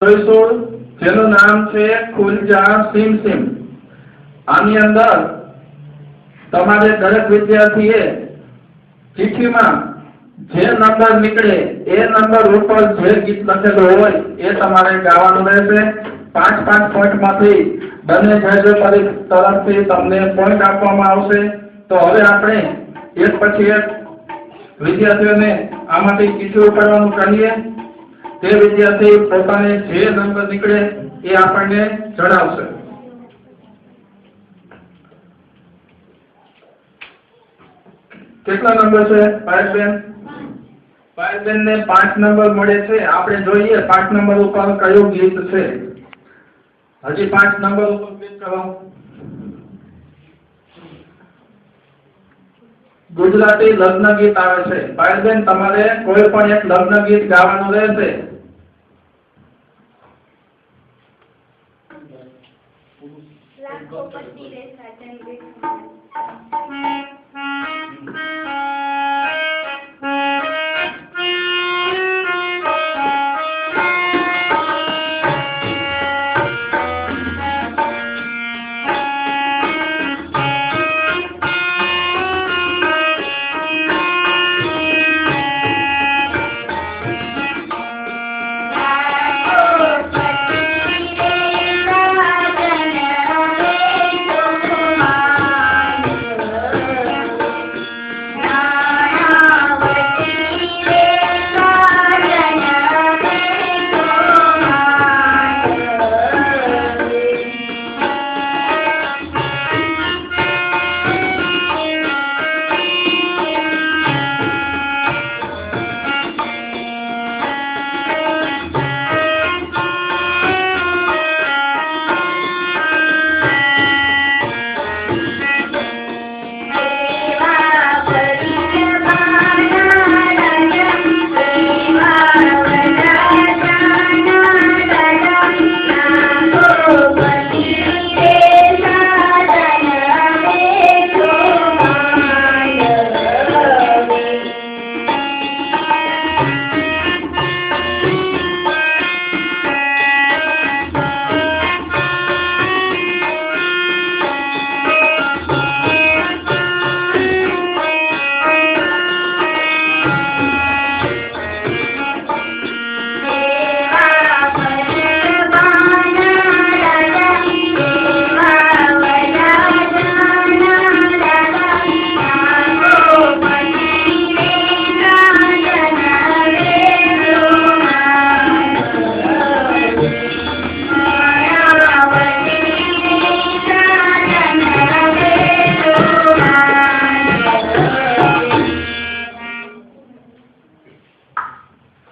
જોઈશું જેનું નામ છે ખુલજા સીમ સીમ। આની અંદર તમારે દરેક વિદ્યાર્થીએ ચિઠ્ઠીમાં જે નંબર નીકળે એ નંબર ઉપર જે ગીત લખેલું હોય એ તમારે ગાવાનું રહેશે। 5-5 પોઈન્ટમાંથી બંને જજો તરફથી તમને પોઈન્ટ આપવામાં આવશે। તો હવે આપણે એક પછી એક વિદ્યાર્થીઓને આમાંથી ચિઠ્ઠી ઉપાડવાનું કહીએ। તે વિદ્યાર્થી પોતાને જે નંબર નીકળે એ આપણને જણાવશે। કેટલા નંબર છે પાયલબેન? પાયલબેન ને 5 નંબર મળે છે। આપણે જોઈએ 5 નંબર ઉપર કયું ગીત છે। હજી 5 નંબર ઉપર ક્લિક કરો। ગુજરાતી લગ્ન ગીત આવે છે। પાયલબેન તમારે કોઈ પણ એક લગ્ન ગીત ગાવાનું રહેશે।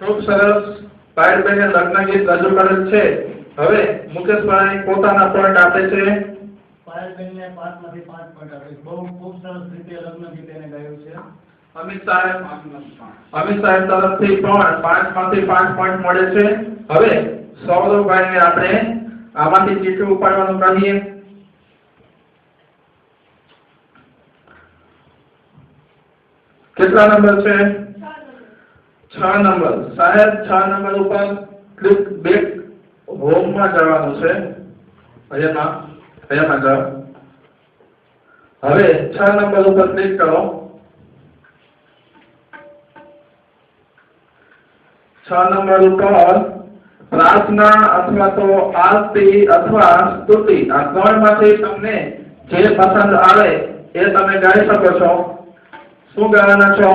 ખૂબ સરસ। પાયલબેને લગ્ન ગીત રજૂ કરેલ છે। હવે મુકેશભાઈ પોતાના પોઈન્ટ આપે છે। પાયલબેનને 5 માંથી 5 પોઈન્ટ આપે છે। ખૂબ સરસ રીતે લગ્ન ગીત એને ગાયું છે। અમિત સાહેબ તરફથી પણ 5 માંથી 5 પોઈન્ટ મળે છે। હવે સૌરભભાઈને આપણે આમાંથી ચિઠ્ઠી ઉપાડવાનું કહીએ। કેટલા નંબર છે? 6 નંબર। સાહેબ 6 નંબર ઉપર ક્લિક બેક હોમ માં જવાનું છે। અહીંયા જાઓ। હવે 6 નંબર ઉપર ક્લિક કરો। 6 નંબર ઉપર પ્રાર્થના અથવા તો આરતી અથવા સ્તુતિ આ ત્રણમાંથી તમને જે પસંદ આવે એ તમે ગાઈ શકો છો। શું ગાવાના છો?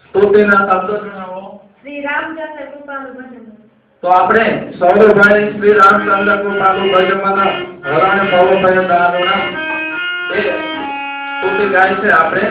સ્તુતિના શબ્દો જણાવો। શ્રી રામચંદ્ર કૃપાલુ ભજન। તો આપણે સૌરભભાઈ શ્રી રામચંદ્ર કૃપાલુ ભજન હરણ ભવ ભય દારુણા એ સ્તુતિ ગાય છે। આપણે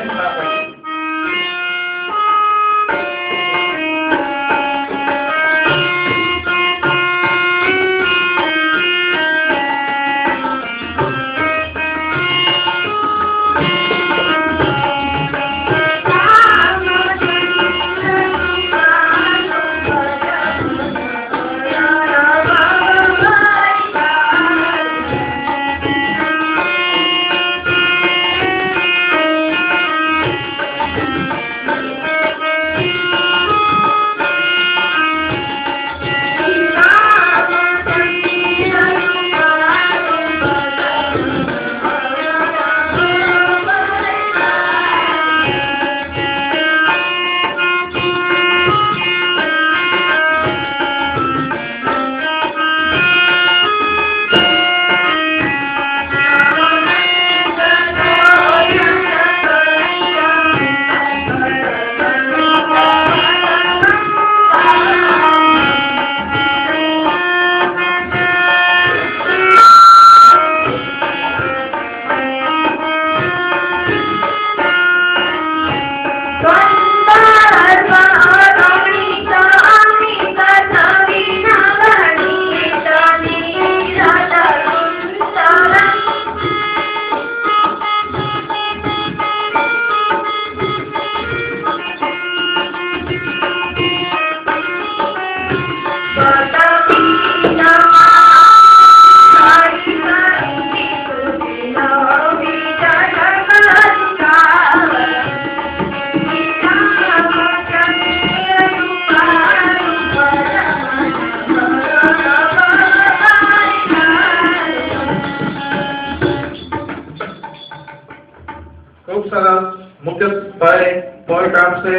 આપશે.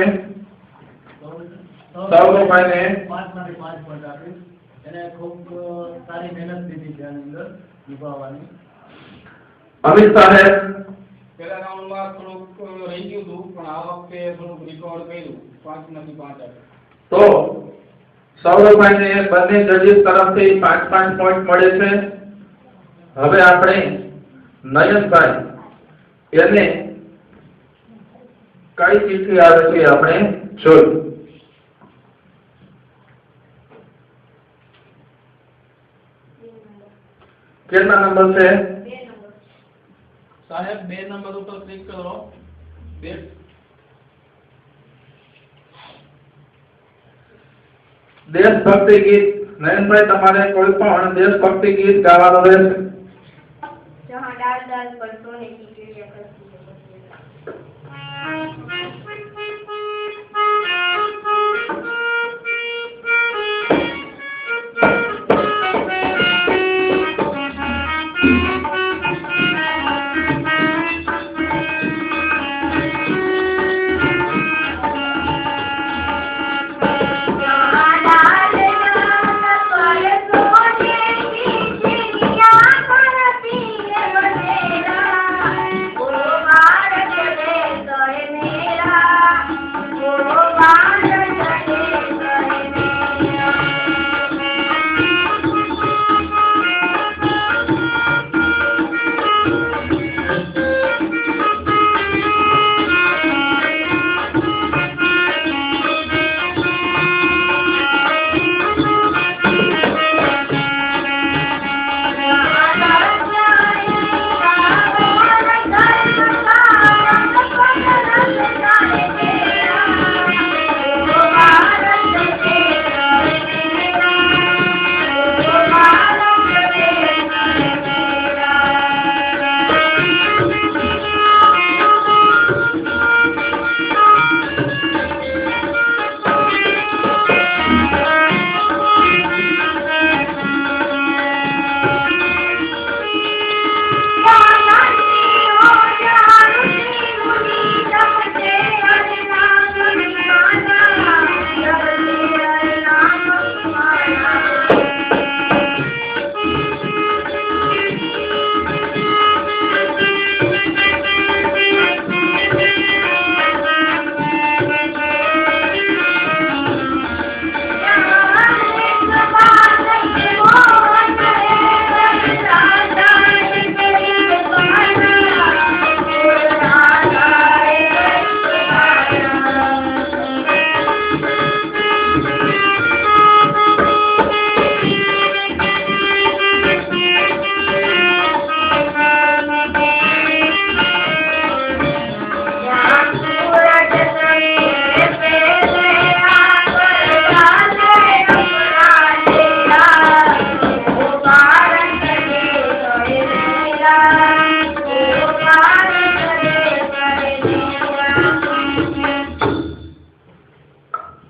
સૌરભભાઈને 5 માંથી 5 પોઈન્ટ આપીશ. એને ખૂબ સારી મહેનત લીધી છે આની અંદર નિભાવવાની. અમિત સાહેબ. પેલા રાઉન્ડમાં થોડુંક રહી ગયું હતું પણ આ વખતે થોડુંક રિકવર કર્યું. 5 માંથી 5 આપ્યા. તો સૌરભભાઈને બંને જજીસ તરફથી 5-5 પોઈન્ટ મળે છે. હવે આપણે નયનભાઈ એને કઈ ચીઠી આવે છે આપણે જોયું. કેટલા નંબર છે? 2 નંબર. સાહેબ 2 નંબર ઉપર ક્લિક કરો. દેશભક્તિ ગીત. નયનભાઈ તમારે કોઈ પણ દેશભક્તિ ગીત ગાવાનું રહેશે. જહાં डाल डाल पर सोने की चिड़िया करती है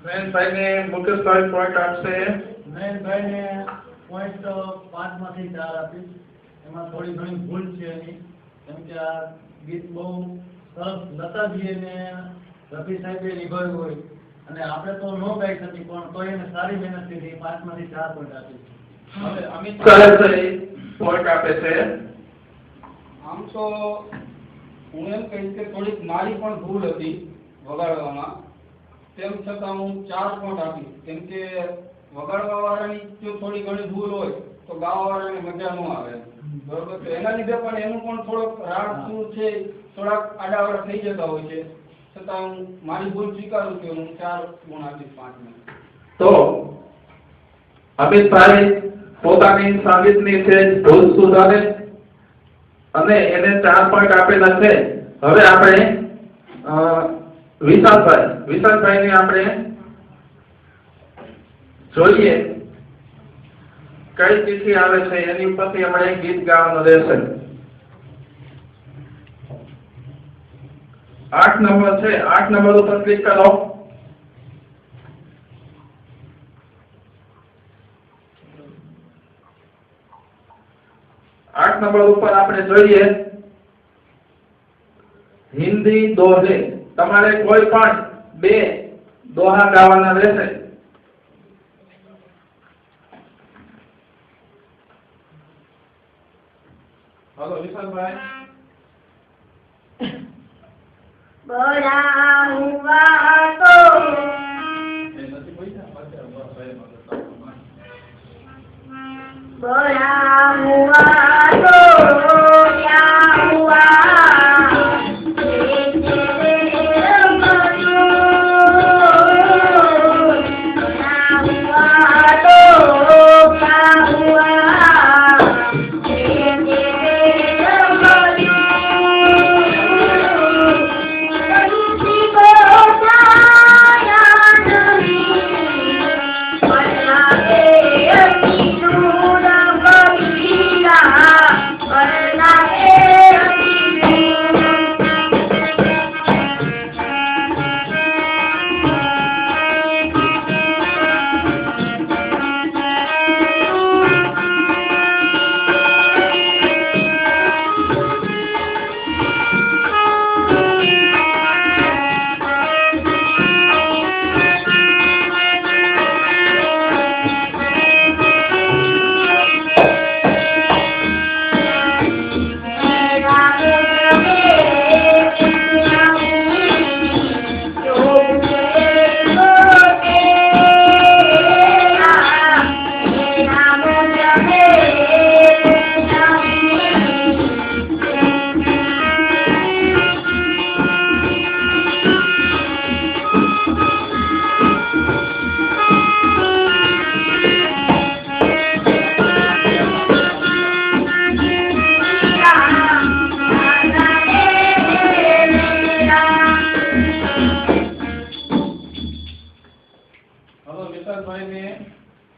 નયનભાઈને મુકેશભાઈ પોઈન્ટ આપશે. નયનભાઈને પોઈન્ટ 5 માંથી 4 આપીશ. એમાં થોડી ઘણી ભૂલ છે એની, કેમ કે આ ગીત બહુ સરસ લતાજીએ ને રફી સાહેબે નિભાવ્યું હોય અને આપણે તો ન ગાઈ શકી પણ તો એને સારી મહેનત લીધી. 5 માંથી 4 પોઈન્ટ આપીશ. હવે અમિત સરસ પોઈન્ટ આપે છે. આમ તો હું એમ કહીશ કે થોડીક મારી પણ ભૂલ હતી વગાડવામાં, તેમ છતાં હું 4 પોઈન્ટ આપીશ. કેમ કે વગાડવા વાળાની જો થોડી ઘણી ભૂલ હોય તો ગાવા વાળાને મજા ન આવે. બરોબર, તો એના લીધે પણ એનું પણ થોડોક રાગ સુર છે થોડાક આડાવડા થઈ જતા હોય છે, છતાં હું મારી ભૂલ સ્વીકારું છું. હું 4 ગુણ આપીશ 5 ને. તો અમિતભાઈ પોતાની સંગીતની છે ભૂલ સુધારે અને એને 4 પોઈન્ટ આપેલા છે. હવે આપણે વિશાલભાઈને આપણે જોઈએ કઈ ચિઠ્ઠી આવે છે એની ઉપરથી આપણે ગીત ગાવાનું રહેશે. 8 નંબર છે. 8 નંબર ઉપર ક્લિક કરો. 8 નંબર ઉપર આપણે જોઈએ હિન્દી દોહે. તમારે કોઈ પણ 2 દોહા ગાવાના રહેશે. હાલો વિશાલભાઈ. बड़ा हुआ तो बड़ा हुआ तो क्या हुआ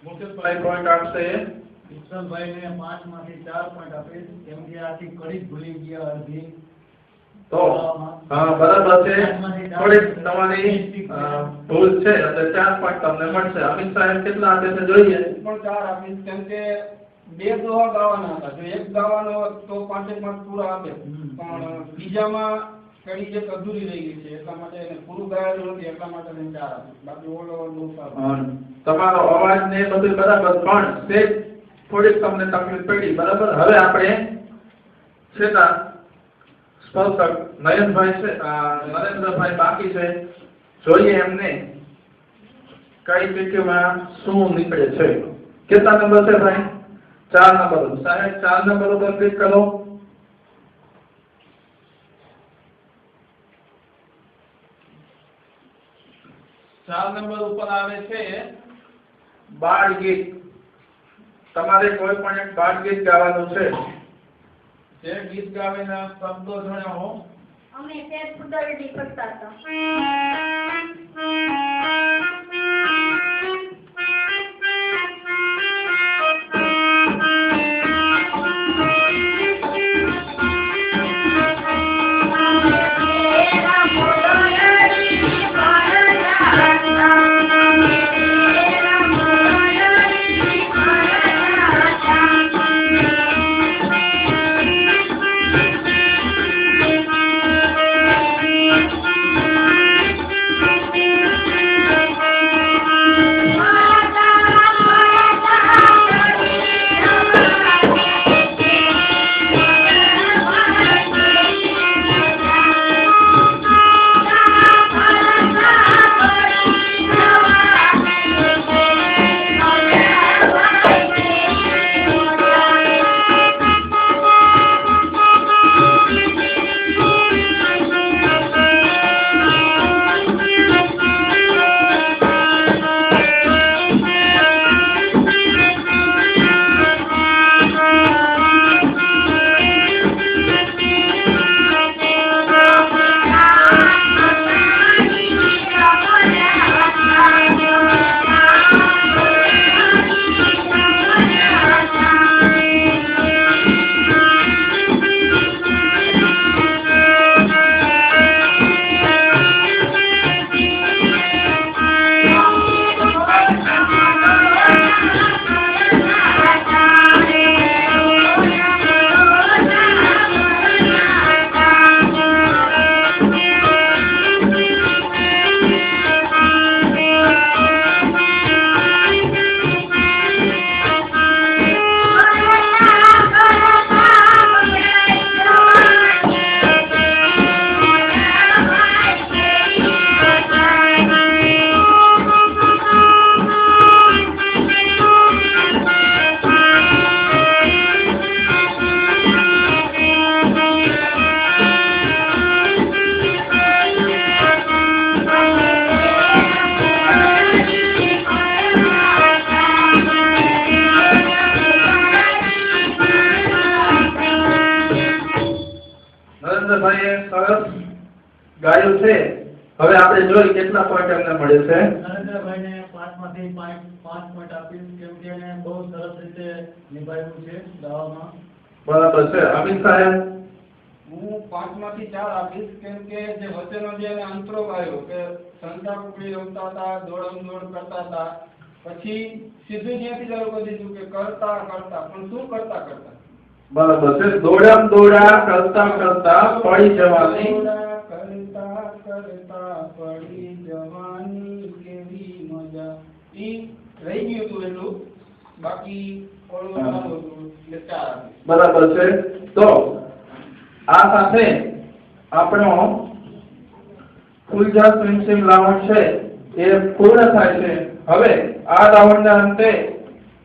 મુકેશભાઈ પોઈન્ટ આપશે. વિક્રમભાઈને 5 માંથી 4 પોઈન્ટ આપીશ કેમ કે આથી કડી ભૂલી ગયા અડધી. તો હા બરાબર છે. થોડીક તમારી ભૂલ છે એટલે 4 પોઈન્ટ તમને મળશે. અમિત સાહેબ કેટલા આપે છે જોઈએ. પણ 4 આપીશ કેમ કે 2 દોહા ગાવાના હતા. જો એક ગાવાનો હોત તો 5 5 પૂરા આપે. પણ બીજામાં કડી એક અધૂરી રહી ગઈ છે એટલા માટે એને પૂરું ગાયેલું નથી એટલા માટે એને 4 આપીશ. બાકી ઓલો બહુ સારું. તમારો અવાજ ને બધું બરાબર પણ સેજ થોડીક તમને તકલીફ પડી. બરાબર. હવે આપણે છેલ્લા સ્પર્શક નયનભાઈ છે, નરેન્દ્રભાઈ બાકી છે. જોઈએ એમને કઈ પેટીમાં શું નીકળે છે. કેટલા નંબર છે ભાઈ? 4 નંબર. સાહેબ 4 નંબર ઉપર ક્લિક કરો. ચાર નંબર ઉપર આવે છે બાળ ગીત. તમારે કોઈ પણ એક બાળ ગીત ગાવાનું છે. જે ગીત ગાવાના શબ્દો જણાવો. અમે તે ફૂદરડી કરતા હતા. નરેન્દ્રભાઈએ સરસ ગાયું છે. હવે આપણે જોઈ કેટલા પોઈન્ટ એમને મળે છે. નરેન્દ્રભાઈને 5 માંથી 5 પોઈન્ટ આપીશ, કેમ કે એને બહુ સરસ રીતે નિભાવ્યું છે દાવામાં. બરાબર છે. અમિત સાહેબ? હું 5 માંથી 4 આપીશ, કેમ કે જે વચ્ચેનો જે એને અંતરો આવ્યો કે સંતા કુકડી રમતા હતા, દોડમ દોડ કરતા હતા, પછી સીધું ત્યાંથી ચાલુ કરી દીધું કે કરતા પણ શું કરતા બરાબર છે. દોડમ દોડા કરતા કરતા પડી જવાની. કરતા પડી જવાની કેવી મજા. ઈ રહી ગયું હતું એટલું, બાકી ઓળું ચાલુ હતું એટલે 4 આપીશ. બરાબર છે. તો આ સાથે આપણો કુલજા સ્વિમ રાઉન્ડ છે એ પૂર્ણ થાય છે. હવે આ રાઉન્ડના અંતે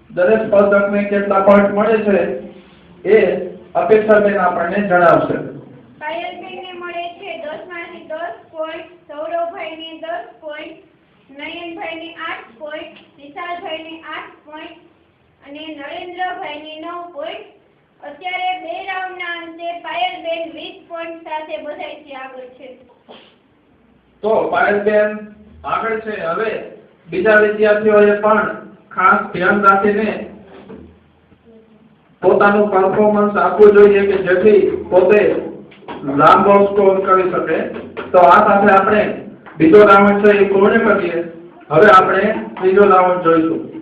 દરેક સ્પર્ધકને કેટલા પોઈન્ટ મળે છે એ અપેક્ષાબેન આપણને જણાવશે. પાયલબેનને મળે છે 10 માંથી 10 પોઈન્ટ, સૌરભભાઈને 10 પોઈન્ટ, નયનભાઈને 8 પોઈન્ટ, વિશાલભાઈને 8 પોઈન્ટ અને નરેન્દ્રભાઈને 9 પોઈન્ટ. અત્યારે 2 રાઉન્ડના અંતે પાયલબેન 20 પોઈન્ટ સાથે બધાયથી આગળ છે. તો પાયલબેન આગળ છે. હવે બીજા વિદ્યાર્થીઓએ પણ ખાસ ધ્યાન રાખીને પોતાનું પરફોર્મન્સ આપવું જોઈએ કે જેથી પોતે લાંબો સ્કોર કરી શકે. તો આ સાથે આપણે બીજો રાઉન્ડ છે એ પૂર્ણ કરીએ. હવે આપણે ત્રીજો રાઉન્ડ જોઈશું.